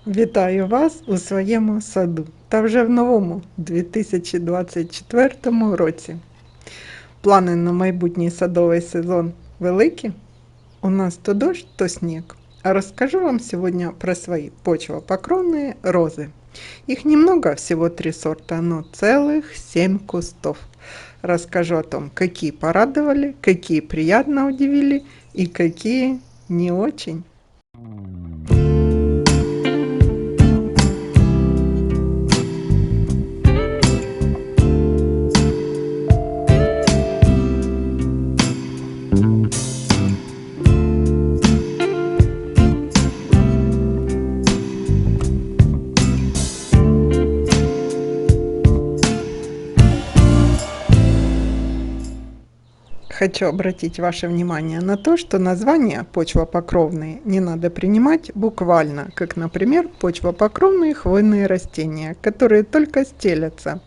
Вітаю вас у своєму саду та вже в новому 2024 році. Плани на майбутній садовий сезон великі. У нас то дощ, то сніг. А расскажу вам сегодня про свои почвопокровные розы. Их немного, всего 3 сорта, но целых 7 кустов. Расскажу о том, какие порадовали, какие приятно удивили и какие не очень. Хочу обратить ваше внимание на то, что названия почвопокровные не надо принимать буквально, как, например, почвопокровные хвойные растения, которые только стелятся.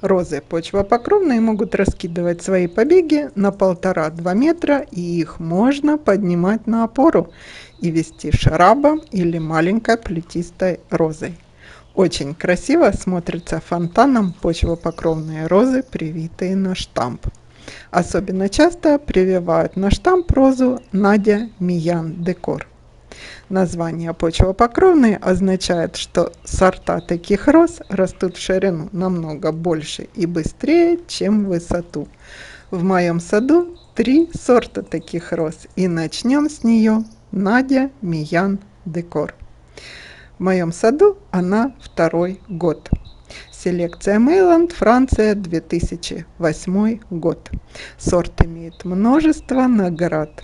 Розы почвопокровные могут раскидывать свои побеги на 1,5–2 метра, и их можно поднимать на опору и вести шарабом или маленькой плетистой розой. Очень красиво смотрятся фонтаном почвопокровные розы, привитые на штамп. Особенно часто прививают на штамп розу Надя Миян Декор. Название почвопокровные означает, что сорта таких роз растут в ширину намного больше и быстрее, чем в высоту. В моем саду 3 сорта таких роз, и начнем с нее Надя Миян Декор. В моем саду она 2-й год. Селекция Мейланд, Франция, 2008 год. Сорт имеет множество наград.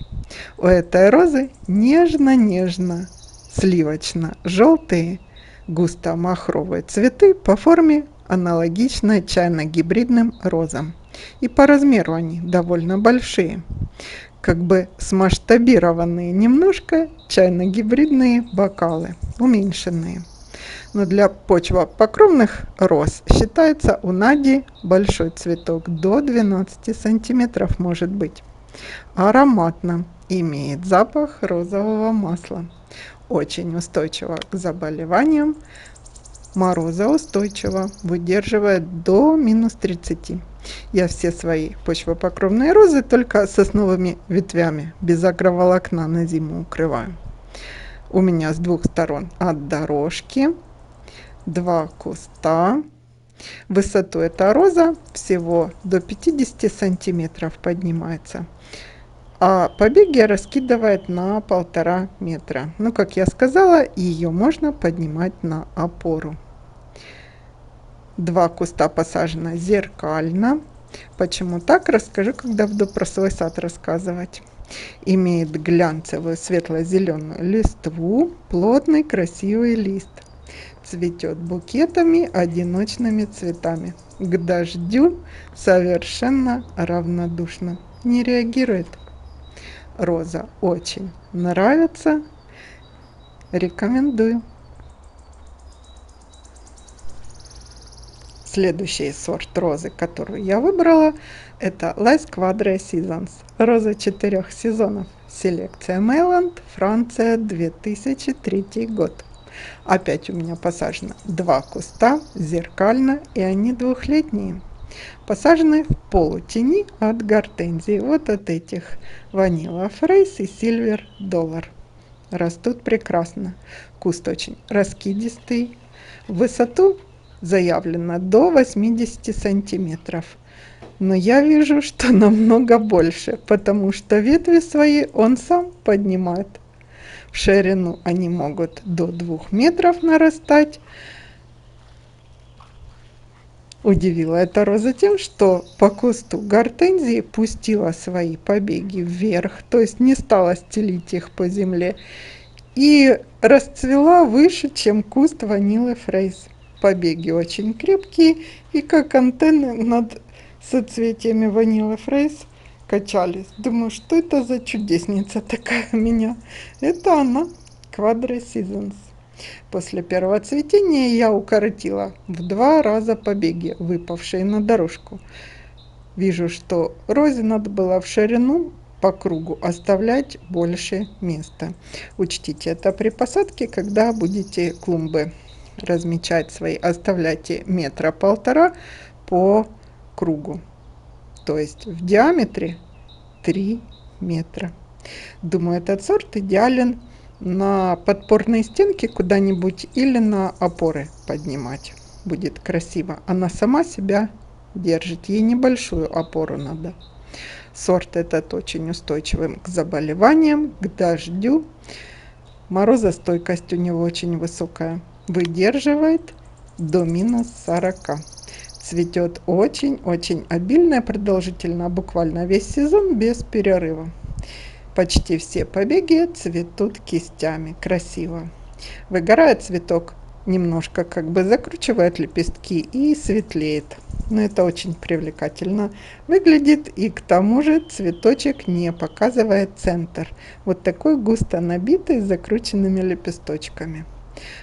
У этой розы нежно-нежно, сливочно-желтые, густо-махровые цветы по форме аналогичны чайно-гибридным розам. И по размеру они довольно большие, как бы смасштабированные немножко чайно-гибридные бокалы, уменьшенные. Но для почвопокровных роз считается у Нади большой цветок до 12 сантиметров может быть. Ароматно, имеет запах розового масла. Очень устойчива к заболеваниям, морозоустойчива, выдерживает до -30. Я все свои почвопокровные розы только сосновыми ветвями, без агроволокна на зиму укрываю. У меня с 2 сторон от дорожки 2 куста. В высоту эта роза всего до 50 сантиметров поднимается. А побеги раскидывает на 1,5 метра. Ну, как я сказала, ее можно поднимать на опору. 2 куста посажено зеркально. Почему так, расскажу, когда буду про свой сад рассказывать. Имеет глянцевую светло-зеленую листву, плотный красивый лист. Цветет букетами, одиночными цветами. К дождю совершенно равнодушно, не реагирует. Роза очень нравится, рекомендую. Следующий сорт розы, которую я выбрала, это Les Quadre Seasons. Роза 4 сезонов. Селекция Мейланд, Франция, 2003 год. Опять у меня посажено 2 куста зеркально, и они двухлетние. Посажены в полутени от гортензии, вот от этих Vanilla Fraise и Silver Dollar. Растут прекрасно. Куст очень раскидистый. В высоту заявлено до 80 сантиметров. Но я вижу, что намного больше, потому что ветви свои он сам поднимает. В ширину они могут до 2 метров нарастать. Удивила эта роза тем, что по кусту гортензии пустила свои побеги вверх, то есть не стала стелить их по земле, и расцвела выше, чем куст Vanilla Fraise. Побеги очень крепкие, и как антенны над соцветиями Vanilla Fraise качались. Думаю, что это за чудесница такая у меня? Это она, Quadre Seasons. После первого цветения я укоротила в 2 раза побеги, выпавшие на дорожку. Вижу, что розе надо было в ширину по кругу оставлять больше места. Учтите это при посадке, когда будете клумбы размечать свои, оставляйте 1,5 метра по кругу, то есть в диаметре 3 метра. Думаю, этот сорт идеален на подпорные стенки куда-нибудь или на опоры поднимать. Будет красиво. Она сама себя держит. Ей небольшую опору надо. Сорт этот очень устойчивый к заболеваниям, к дождю. Морозостойкость у него очень высокая. Выдерживает до -40. Цветет очень-очень обильно и продолжительно, буквально весь сезон без перерыва. Почти все побеги цветут кистями, красиво. Выгорает цветок, немножко как бы закручивает лепестки и светлеет. Но это очень привлекательно выглядит, и к тому же цветочек не показывает центр. Вот такой густо набитый с закрученными лепесточками.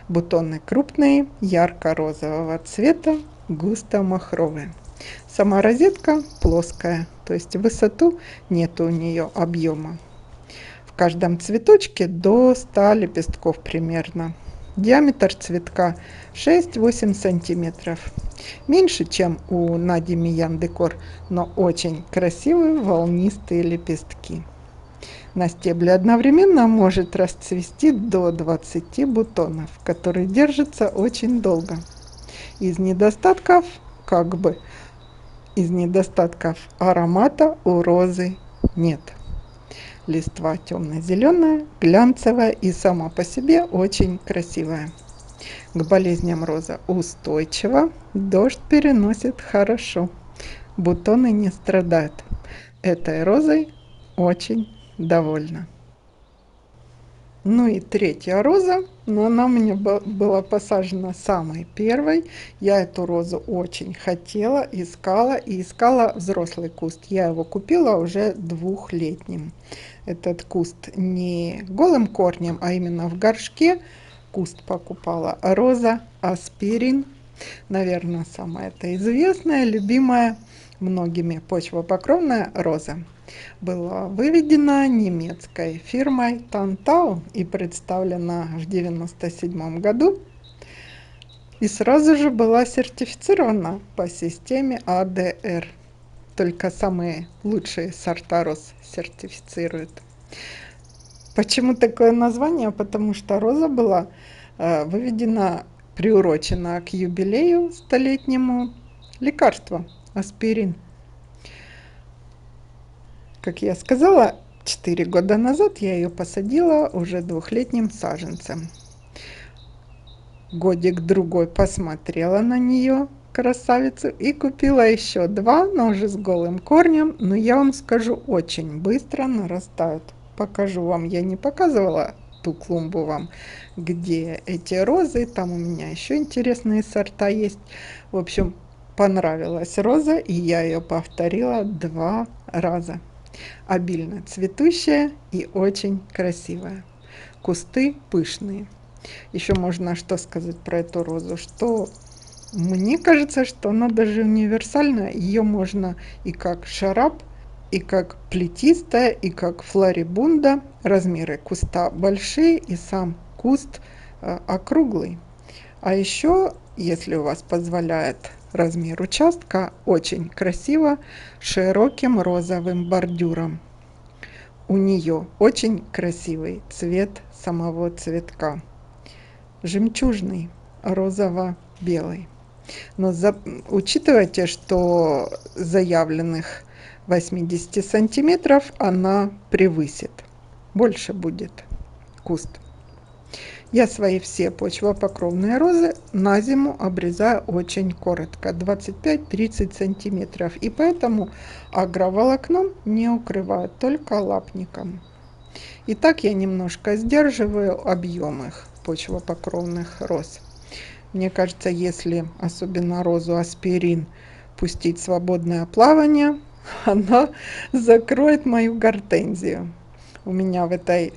Бутоны крупные, ярко-розового цвета, густо махровые. Сама розетка плоская, то есть в высоту нет у нее объема. В каждом цветочке до 100 лепестков примерно. Диаметр цветка 6-8 сантиметров. Меньше, чем у Нади Миян Декор, но очень красивые волнистые лепестки. На стебле одновременно может расцвести до 20 бутонов, которые держатся очень долго. Из недостатков аромата у розы нет. Листва темно-зеленая, глянцевая и сама по себе очень красивая. К болезням роза устойчива, дождь переносит хорошо, бутоны не страдают. Этой розой очень довольна. Ну и третья роза, но она у меня была посажена самой первой. Я эту розу очень хотела, искала и искала взрослый куст. Я его купила уже двухлетним. Этот куст не голым корнем, а именно в горшке. Куст покупала роза Аспирин. Наверное, самая это известная, любимая многими почвопокровная роза. Была выведена немецкой фирмой Тантау и представлена в 1997 году. И сразу же была сертифицирована по системе АДР. Только самые лучшие сорта роз сертифицируют. Почему такое название? Потому что роза была выведена, приурочена к юбилею столетнему лекарства аспирин. Как я сказала, 4 года назад я ее посадила уже двухлетним саженцем. Годик-другой посмотрела на нее, красавицу, и купила еще 2, но уже с голым корнем. Но я вам скажу, очень быстро нарастают. Покажу вам, я не показывала ту клумбу вам, где эти розы. Там у меня еще интересные сорта есть. В общем, понравилась роза, и я ее повторила 2 раза. Обильно цветущая и очень красивая. Кусты пышные. Еще можно что сказать про эту розу, что мне кажется, что она даже универсальная. Ее можно и как шарап, и как плетистая, и как флорибунда. Размеры куста большие, и сам куст округлый. А еще, если у вас позволяет размер участка, очень красиво, широким розовым бордюром. У нее очень красивый цвет самого цветка. Жемчужный, розово-белый. Но учитывайте, что заявленных 80 сантиметров она превысит. Больше будет куст. Я свои все почвопокровные розы на зиму обрезаю очень коротко, 25-30 сантиметров. И поэтому агроволокном не укрываю, только лапником. И так я немножко сдерживаю объем их почвопокровных роз. Мне кажется, если особенно розу аспирин пустить в свободное плавание, она закроет мою гортензию. У меня в этой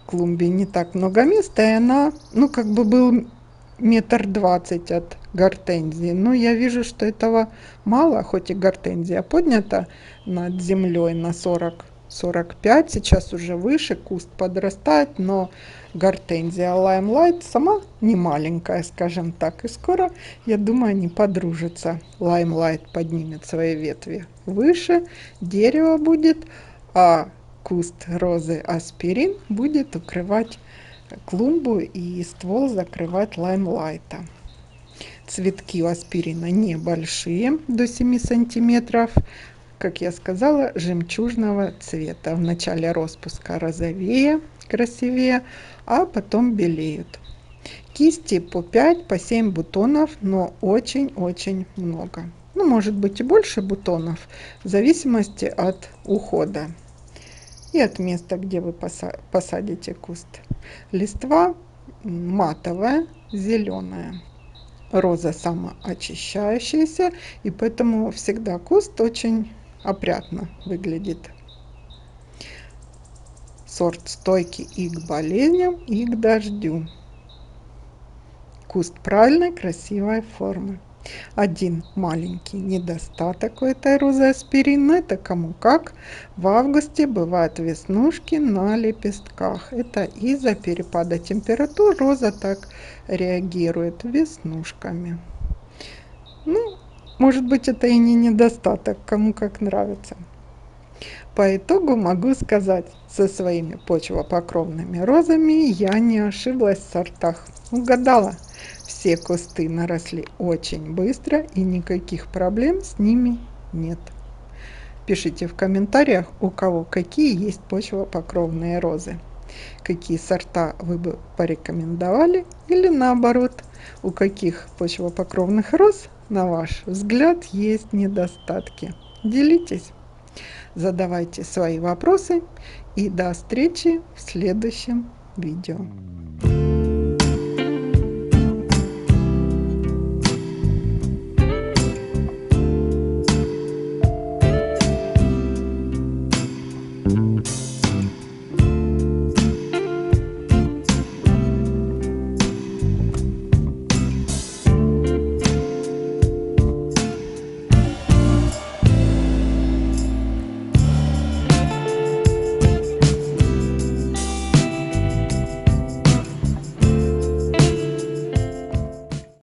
клумбе не так много места, и она, как бы был 1,20 м от гортензии. Но я вижу, что этого мало, хоть и гортензия поднята над землей на 40 45, сейчас уже выше, куст подрастает, но гортензия Limelight сама не маленькая, скажем так, и скоро, я думаю, они подружатся. Limelight поднимет свои ветви выше, дерево будет, а куст розы аспирин будет укрывать клумбу и ствол закрывать Limelight. Цветки у аспирина небольшие, до 7 сантиметров, как я сказала, жемчужного цвета. В начале распуска розовее, красивее, а потом белеют. Кисти по 5, по 7 бутонов, но очень-очень много. Ну, может быть и больше бутонов, в зависимости от ухода и от места, где вы посадите куст. Листва матовая, зеленая. Роза самоочищающаяся, и поэтому всегда куст очень опрятно выглядит. Сорт стойкий и к болезням, и к дождю. Куст правильной, красивой формы. Один маленький недостаток у этой розы аспирин, но это кому как. В августе бывают веснушки на лепестках. Это из-за перепада температур роза так реагирует веснушками. Ну, может быть, это и не недостаток, кому как нравится. По итогу могу сказать, со своими почвопокровными розами я не ошиблась в сортах. Угадала. Все кусты наросли очень быстро и никаких проблем с ними нет. Пишите в комментариях, у кого какие есть почвопокровные розы. Какие сорта вы бы порекомендовали или наоборот, у каких почвопокровных роз, на ваш взгляд, есть недостатки. Делитесь, задавайте свои вопросы и до встречи в следующем видео.